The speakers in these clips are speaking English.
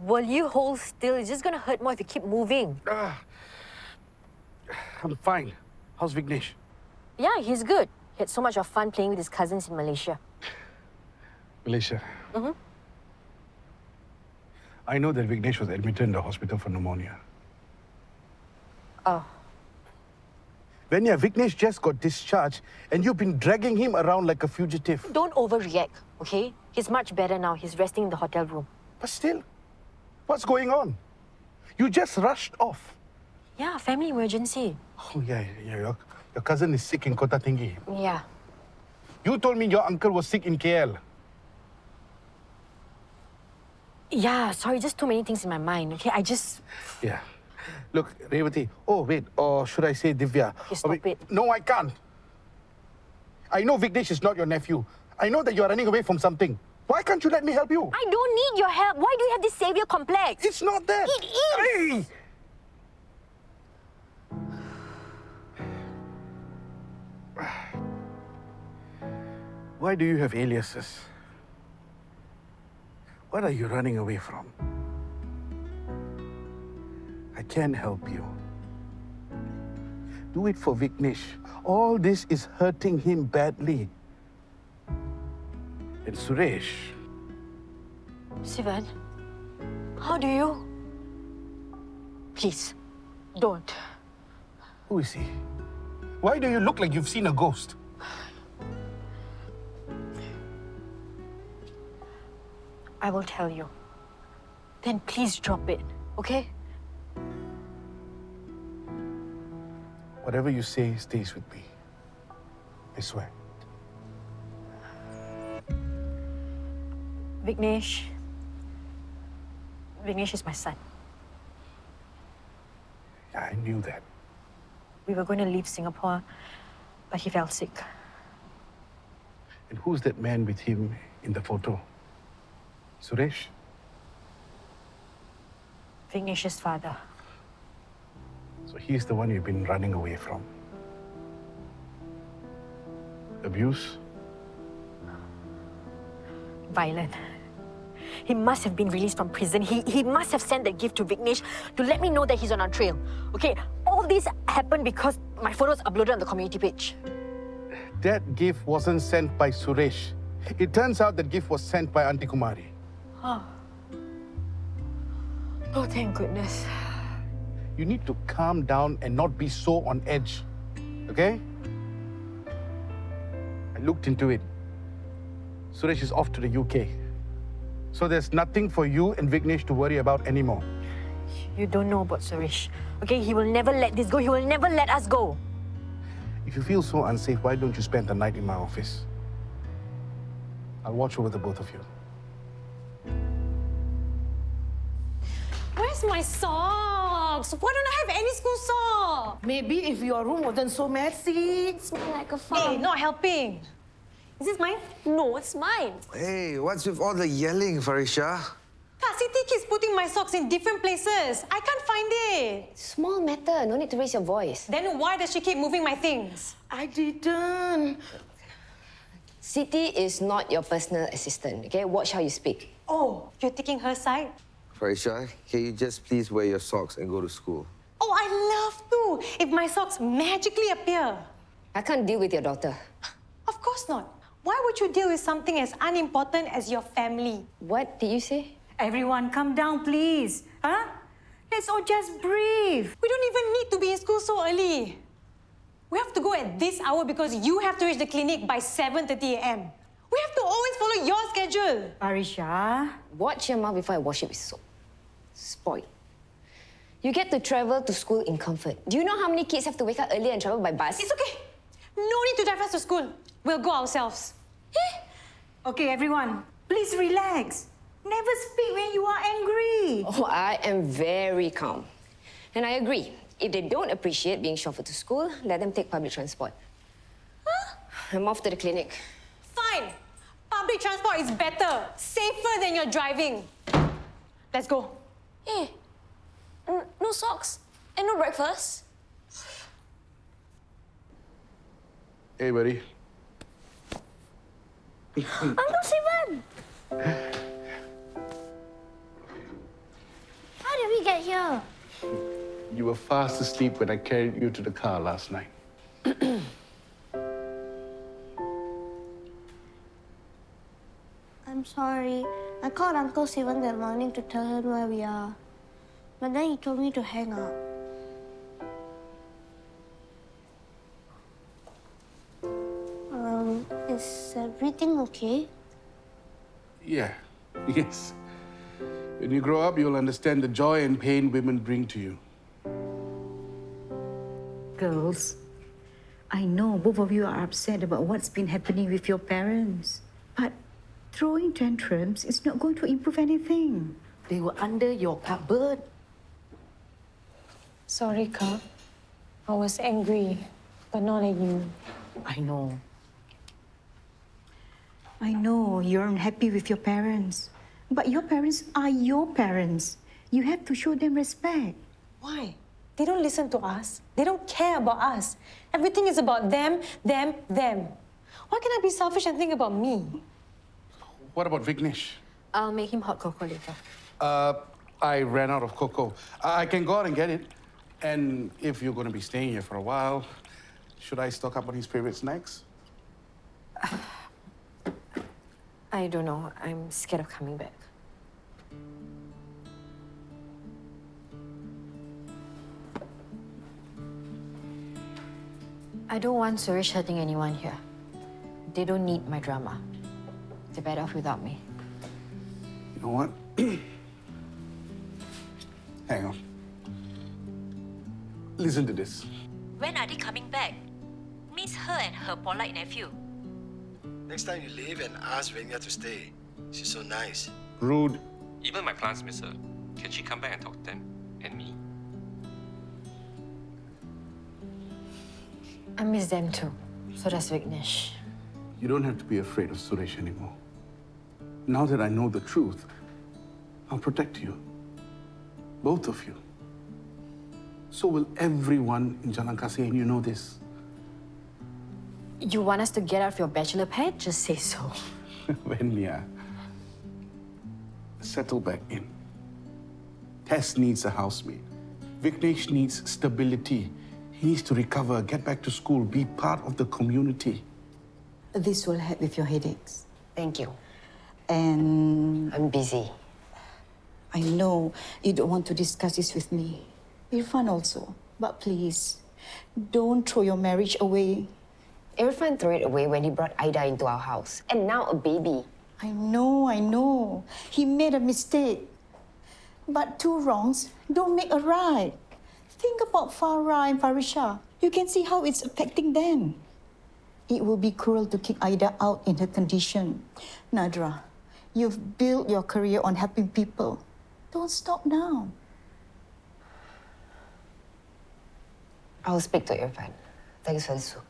Will you hold still? It's just gonna hurt more if you keep moving. I'm fine. How's Vignesh? Yeah, he's good. He had so much of fun playing with his cousins in Malaysia. Malaysia. Mm-hmm. I know that Vignesh was admitted in the hospital for pneumonia. Oh. Venya, Vignesh just got discharged and you've been dragging him around like a fugitive. Don't overreact, okay? He's much better now. He's resting in the hotel room. But still, what's going on? You just rushed off. Yeah, family emergency. Oh, yeah. Your cousin is sick in Kota Tinggi. Yeah. You told me your uncle was sick in KL. Yeah, sorry, just too many things in my mind, okay? Yeah. Look, Revati. Oh, wait. Or should I say Divya? Okay, stop it. No, I can't. I know Vignesh is not your nephew. I know that you're running away from something. Why can't you let me help you? I don't need your help. Why do you have this savior complex? It's not that. It is. Hey! Why do you have aliases? What are you running away from? I can't help you. Do it for Vignesh. All this is hurting him badly. And Suresh. Sivan, how do you? Please, don't. Who is he? Why do you look like you've seen a ghost? I will tell you. Then please drop it, okay? Whatever you say stays with me. I swear. Vignesh is my son. Yeah, I knew that. We were going to leave Singapore, but he fell sick. And who's that man with him in the photo? Suresh? Vignesh's father. So he's the one you've been running away from. Abuse? Violent. He must have been released from prison. He must have sent that gift to Vignesh to let me know that he's on our trail. Okay, all this happened because my photos uploaded on the community page. That gift wasn't sent by Suresh. It turns out that gift was sent by Auntie Kumari. Oh, thank goodness. You need to calm down and not be so on edge, okay? I looked into it. Suresh is off to the UK. So there's nothing for you and Vignesh to worry about anymore. You don't know about Suresh. Okay, he will never let this go. He will never let us go. If you feel so unsafe, why don't you spend the night in my office? I'll watch over the both of you. Where's my socks? Why don't I have any school socks? Maybe if your room wasn't so messy. Smell like a farm. Hey, not helping. Is this mine? No, it's mine. Hey, what's with all the yelling, Farisha? Siti keeps putting my socks in different places. I can't find it. Small matter. No need to raise your voice. Then why does she keep moving my things? I didn't. Siti is not your personal assistant, okay? Watch how you speak. Oh, you're taking her side? Farisha, can you just please wear your socks and go to school? Oh, I love to. If my socks magically appear. I can't deal with your daughter. Of course not. Why would you deal with something as unimportant as your family? What did you say? Everyone, calm down, please. Huh? Let's all just breathe. We don't even need to be in school so early. We have to go at this hour because you have to reach the clinic by 7:30 a.m. We have to always follow your schedule. Farisha. Watch your mouth before I wash it with soap. Spoiled. You get to travel to school in comfort. Do you know how many kids have to wake up early and travel by bus? It's okay. No need to drive us to school. We'll go ourselves. Okay, everyone, please relax. Never speak when you are angry. Oh, I am very calm. And I agree. If they don't appreciate being chauffeured to school, let them take public transport. Huh? I'm off to the clinic. Fine. Public transport is better, safer than your driving. Let's go. Hey, no socks and no breakfast. Hey, buddy. Uncle Sivan! here. You were fast asleep when I carried you to the car last night. I'm sorry. I called Uncle Sivan that morning to tell him where we are. But then he told me to hang up. Is everything okay? Yeah, yes. When you grow up, you'll understand the joy and pain women bring to you. Girls, I know both of you are upset about what's been happening with your parents. But throwing tantrums is not going to improve anything. They were under your cupboard. Sorry, Ka. I was angry, but not at you. I know. I know you're unhappy with your parents. But your parents are your parents. You have to show them respect. Why? They don't listen to us. They don't care about us. Everything is about them, them, them. Why can't I be selfish and think about me? What about Vignesh? I'll make him hot cocoa later. I ran out of cocoa. I can go out and get it. And if you're going to be staying here for a while, should I stock up on his favorite snacks? I don't know. I'm scared of coming back. I don't want Suresh hurting anyone here. They don't need my drama. They're better off without me. You know what? Hang on. Listen to this. When are they coming back? Miss her and her polite nephew. Next time you leave and ask Venya to stay. She's so nice. Rude. Even my plants miss her. Can she come back and talk to them? And me? I miss them too. So does Vignesh. You don't have to be afraid of Suresh anymore. Now that I know the truth, I'll protect you. Both of you. So will everyone in Jalan Kasih, and you know this. You want us to get out of your bachelor pad? Just say so. Venya, settle back in. Tess needs a housemate. Vignesh needs stability. He needs to recover, get back to school, be part of the community. This will help with your headaches. Thank you. And I'm busy. I know you don't want to discuss this with me. Irfan also. But please, don't throw your marriage away. Irfan threw it away when he brought Aida into our house. And now a baby. I know. He made a mistake. But two wrongs don't make a right. Think about Farah and Farisha. You can see how it's affecting them. It will be cruel to kick Aida out in her condition. Nadrah, you've built your career on helping people. Don't stop now. I'll speak to Irfan. Thanks for the soup.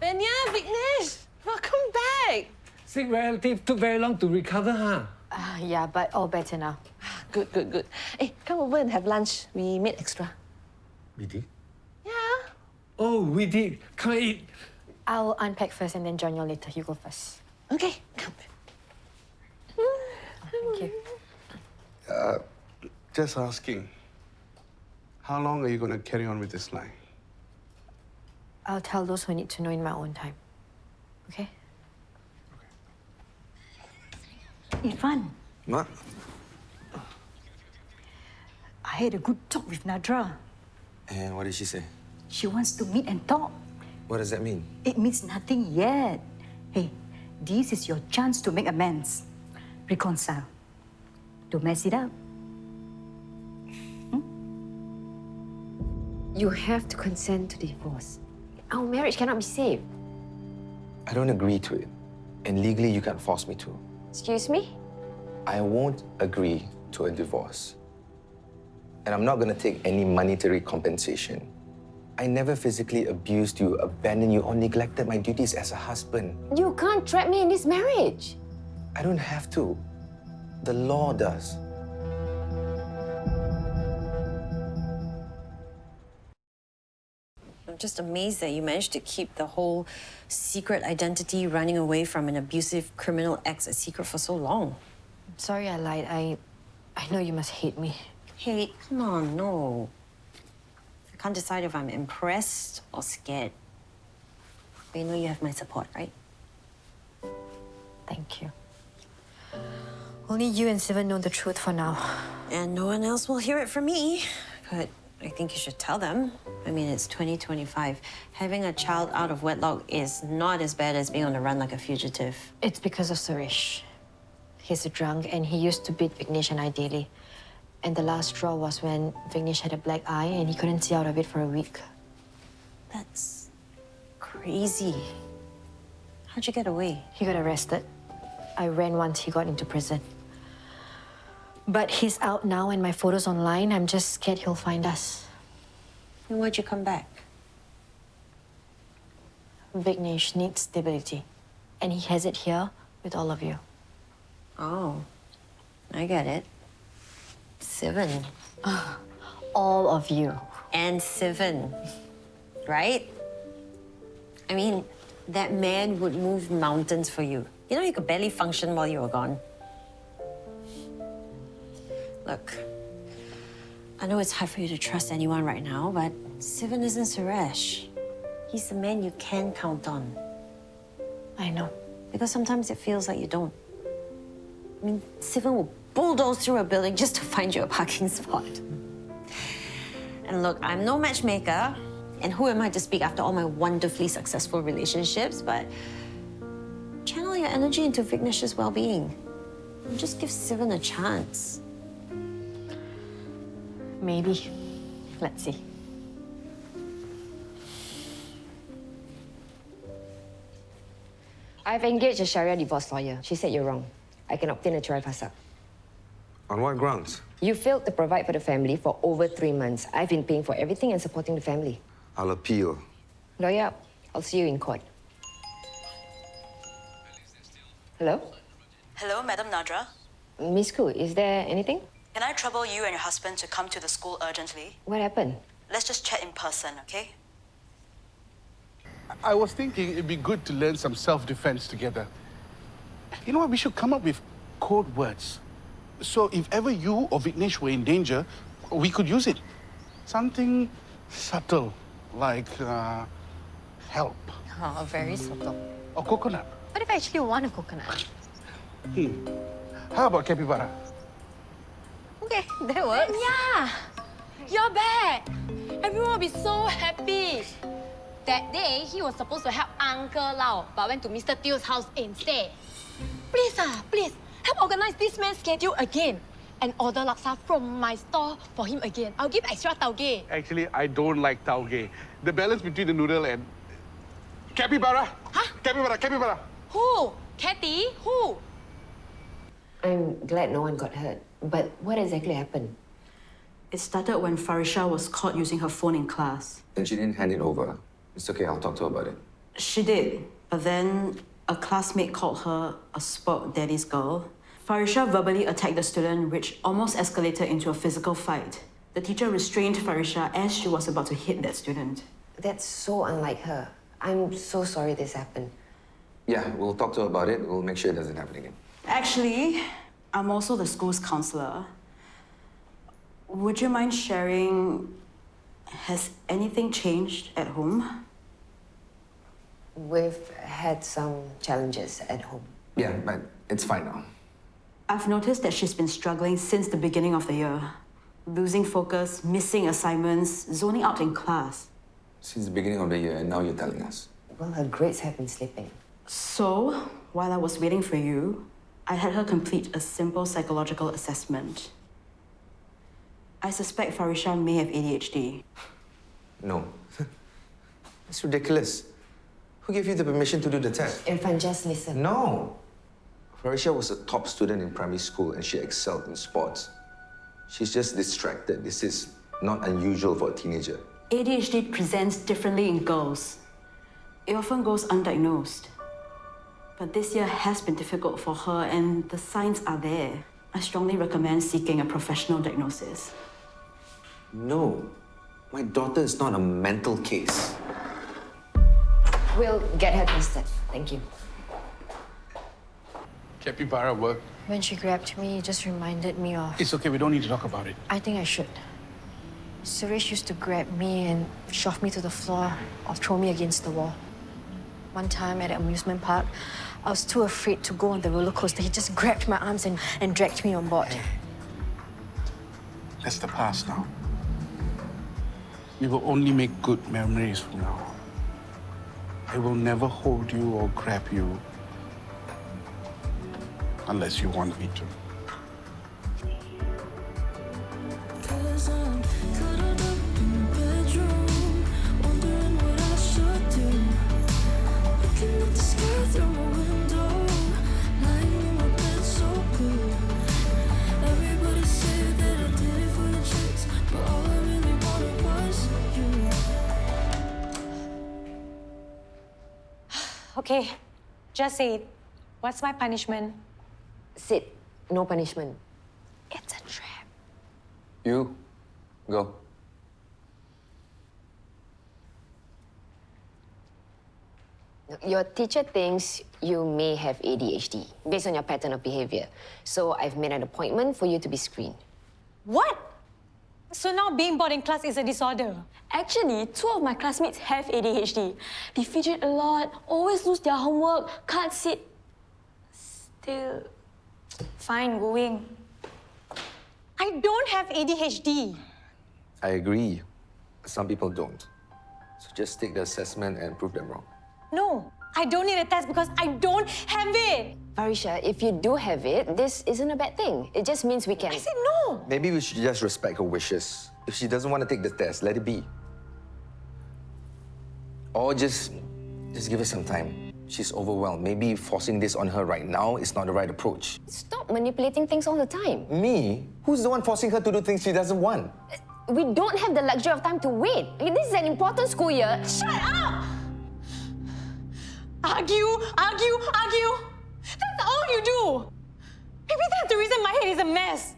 Venya, Vignesh, welcome back. Sick relative took very long to recover, huh? Yeah, but all better now. Good, good, good. Hey, come over and have lunch. We made extra. We did? Yeah. Oh, we did. Come and eat. I'll unpack first and then join you later. You go first. Okay, come. Thank you. Just asking, how long are you going to carry on with this lie? I'll tell those who need to know in my own time. Okay? Irfan, Ma? I had a good talk with Nadrah. And what did she say? She wants to meet and talk. What does that mean? It means nothing yet. Hey, this is your chance to make amends. Reconcile. Don't mess it up. You have to consent to divorce. Our marriage cannot be saved. I don't agree to it. And legally, you can't force me to. Excuse me? I won't agree to a divorce. And I'm not going to take any monetary compensation. I never physically abused you, abandoned you, or neglected my duties as a husband. You can't trap me in this marriage. I don't have to. The law does. I'm just amazed that you managed to keep the whole secret identity running away from an abusive criminal ex a secret for so long. I'm sorry I lied. I know you must hate me. Hey, come on, no. I can't decide if I'm impressed or scared. But you know you have my support, right? Thank you. Only you and Sivan know the truth for now. And no one else will hear it from me. But I think you should tell them. I mean, it's 2025. Having a child out of wedlock is not as bad as being on the run like a fugitive. It's because of Suresh. He's a drunk and he used to beat Vignesh and I daily. And the last straw was when Vignesh had a black eye and he couldn't see out of it for a week. That's crazy. How'd you get away? He got arrested. I ran once he got into prison. But he's out now and my photo's online. I'm just scared he'll find us. Then why'd you come back? Vignesh needs stability. And he has it here with all of you. Oh, I get it. Sivan. All of you. And Sivan, right? I mean, that man would move mountains for you. You know, he could barely function while you were gone. Look, I know it's hard for you to trust anyone right now, but Sivan isn't Suresh. He's the man you can count on. I know. Because sometimes it feels like you don't. I mean, Sivan will bulldoze through a building just to find you a parking spot. And look, I'm no matchmaker, and who am I to speak after all my wonderfully successful relationships, but channel your energy into Vignesh's well-being. And just give Sivan a chance. Maybe. Let's see. I've engaged a Sharia divorce lawyer. She said you're wrong. I can obtain a cerai pasal. On what grounds? You failed to provide for the family for over 3 months. I've been paying for everything and supporting the family. I'll appeal. Lawyer, I'll see you in court. Hello? Hello, Madam Nadrah. Miss Koo, is there anything? Can I trouble you and your husband to come to the school urgently? What happened? Let's just chat in person, okay? I was thinking it'd be good to learn some self-defense together. You know what? We should come up with code words. So if ever you or Vignesh were in danger, we could use it. Something subtle, like help. Oh, very subtle. Or coconut. What if I actually want a coconut? How about capybara? Okay, that works. Yeah, you're back. Everyone will be so happy. That day, he was supposed to help Uncle Lau, but went to Mr. Teo's house instead. Please, please, help organize this man's schedule again. And order laksa from my store for him again. I'll give extra tauge. Actually, I don't like tauge. The balance between the noodle and... Capybara! Huh? Capybara! Who? Kathy? Who? I'm glad no one got hurt. But what exactly happened? It started when Farisha was caught using her phone in class. Then she didn't hand it over. It's okay, I'll talk to her about it. She did, but then a classmate called her a spoiled daddy's girl. Farisha verbally attacked the student, which almost escalated into a physical fight. The teacher restrained Farisha as she was about to hit that student. That's so unlike her. I'm so sorry this happened. Yeah, we'll talk to her about it. We'll make sure it doesn't happen again. Actually, I'm also the school's counselor. Would you mind sharing, has anything changed at home? We've had some challenges at home. Yeah, but it's fine now. I've noticed that she's been struggling since the beginning of the year. Losing focus, missing assignments, zoning out in class. Since the beginning of the year, and now you're telling us. Well, her grades have been slipping. So, while I was waiting for you, I had her complete a simple psychological assessment. I suspect Farisha may have ADHD. No. It's ridiculous. Who gave you the permission to do the test? Irfan, just listen. No. Farisha was a top student in primary school and she excelled in sports. She's just distracted. This is not unusual for a teenager. ADHD presents differently in girls. It often goes undiagnosed. But this year has been difficult for her and the signs are there. I strongly recommend seeking a professional diagnosis. No. My daughter is not a mental case. We'll get her tested. Thank you. Capybara work. When she grabbed me, it just reminded me of... It's okay, we don't need to talk about it. I think I should. Suresh used to grab me and shove me to the floor or throw me against the wall. One time at an amusement park, I was too afraid to go on the roller coaster. He just grabbed my arms and dragged me on board. That's the past now. We will only make good memories from now on. I will never hold you or grab you unless you want me to. Okay, just say it. What's my punishment? Sit. No punishment. It's a trap. You, go. Your teacher thinks you may have ADHD based on your pattern of behavior. So I've made an appointment for you to be screened. What? So now being bored in class is a disorder? Actually, 2 of my classmates have ADHD. They fidget a lot, always lose their homework, can't sit still. Fine, going. I don't have ADHD. I agree. Some people don't. So just take the assessment and prove them wrong. No, I don't need a test because I don't have it. Farisha, if you do have it, this isn't a bad thing. It just means we can... I said no. Maybe we should just respect her wishes. If she doesn't want to take the test, let it be. Or just give her some time. She's overwhelmed. Maybe forcing this on her right now is not the right approach. Stop manipulating things all the time. Me? Who's the one forcing her to do things she doesn't want? We don't have the luxury of time to wait. This is an important school year. Shut up! Argue, argue, argue. That's all you do. Maybe that's the reason my head is a mess.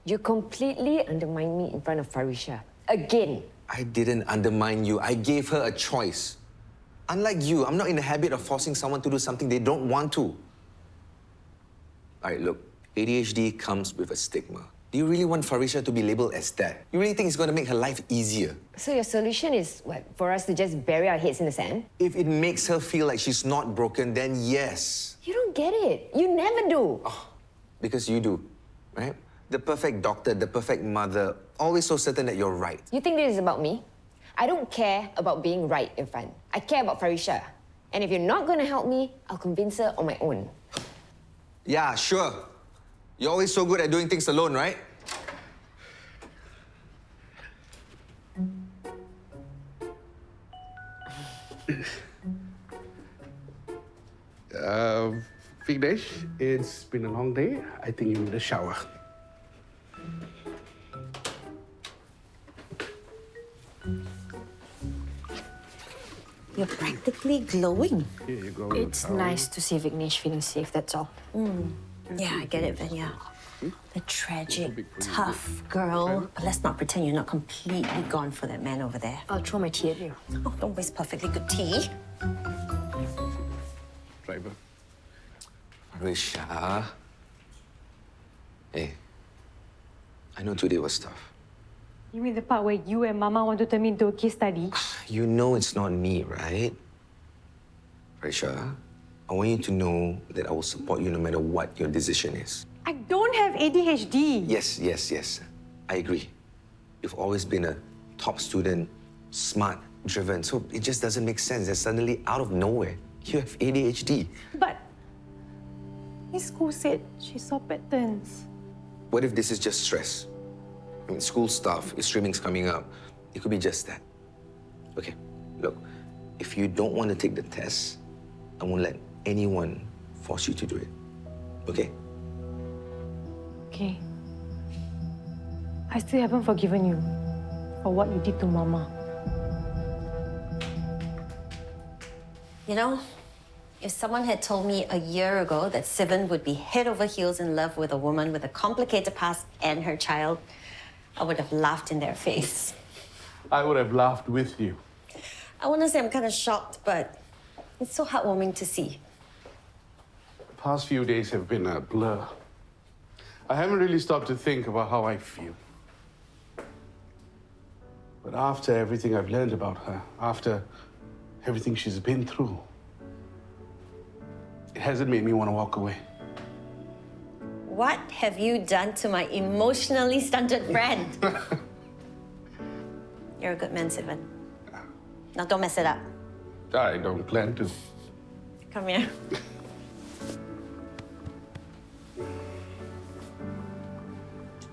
You completely undermined me in front of Farisha. Again. I didn't undermine you. I gave her a choice. Unlike you, I'm not in the habit of forcing someone to do something they don't want to. All right, look, ADHD comes with a stigma. Do you really want Farisha to be labeled as that? You really think it's going to make her life easier? So your solution is, what, for us to just bury our heads in the sand? If it makes her feel like she's not broken, then yes. You don't get it. You never do. Oh, because you do, right? The perfect doctor, the perfect mother, always so certain that you're right. You think this is about me? I don't care about being right, Irfan. I care about Farisha. And if you're not going to help me, I'll convince her on my own. Yeah, sure. You're always so good at doing things alone, right? Vignesh, it's been a long day. I think you need a shower. You're practically glowing. Here you go. It's nice to see Vignesh feeling safe, that's all. Yeah, I get it, Vanya. The tragic, tough girl. But let's not pretend you're not completely gone for that man over there. I'll throw my tea at you. Oh, don't waste perfectly good tea. Driver. Farisha. Hey, I know today was tough. You mean the part where you and Mama want to turn me into a case study? You know it's not me, right? Farisha, I want you to know that I will support you no matter what your decision is. I don't have ADHD. Yes, yes, yes. I agree. You've always been a top student, smart, driven, so it just doesn't make sense that suddenly, out of nowhere, you have ADHD. But Miss School said she saw patterns. What if this is just stress? I mean, school stuff, your streaming's coming up. It could be just that. Okay, look, if you don't want to take the test, I won't let anyone force you to do it. Okay? Okay. I still haven't forgiven you for what you did to Mama. You know, If someone had told me a year ago that Sivan would be head over heels in love with a woman with a complicated past and her child, I would have laughed in their face. I would have laughed with you. I want to say I'm kind of shocked, but it's so heartwarming to see. The past few days have been a blur. I haven't really stopped to think about how I feel. But after everything I've learned about her, after everything she's been through, it hasn't made me want to walk away. What have you done to my emotionally stunted friend? You're a good man, Sivan. Now don't mess it up. I don't plan to. Come here.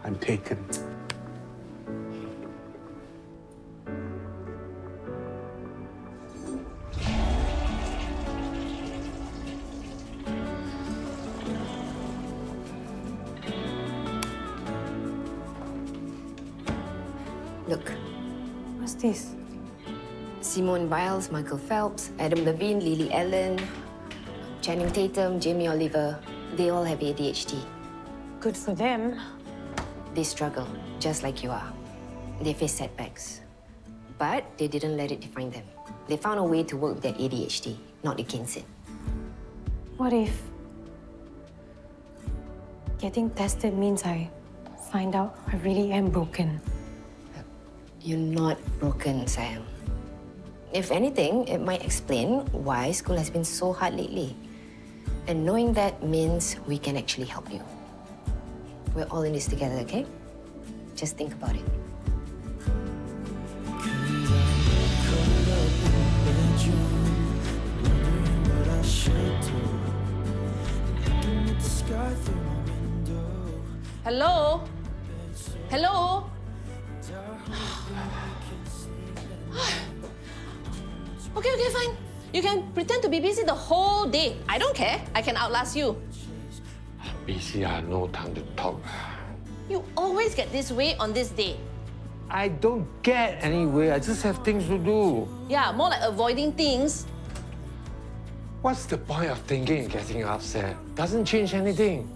I'm taken. Look. What's this? Simone Biles, Michael Phelps, Adam Levine, Lily Allen, Channing Tatum, Jamie Oliver, they all have ADHD. Good for them. They struggle, just like you are. They face setbacks. But they didn't let it define them. They found a way to work with their ADHD, not against it. What if getting tested means I find out I really am broken? You're not broken, Sam. If anything, it might explain why school has been so hard lately. And knowing that means we can actually help you. We're all in this together, okay? Just think about it. Hello? Hello? Okay, fine. You can pretend to be busy the whole day. I don't care. I can outlast you. Busy, no time to talk. You always get this way on this day. I don't get anyway. I just have things to do. Yeah, more like avoiding things. What's the point of thinking and getting upset? Doesn't change anything.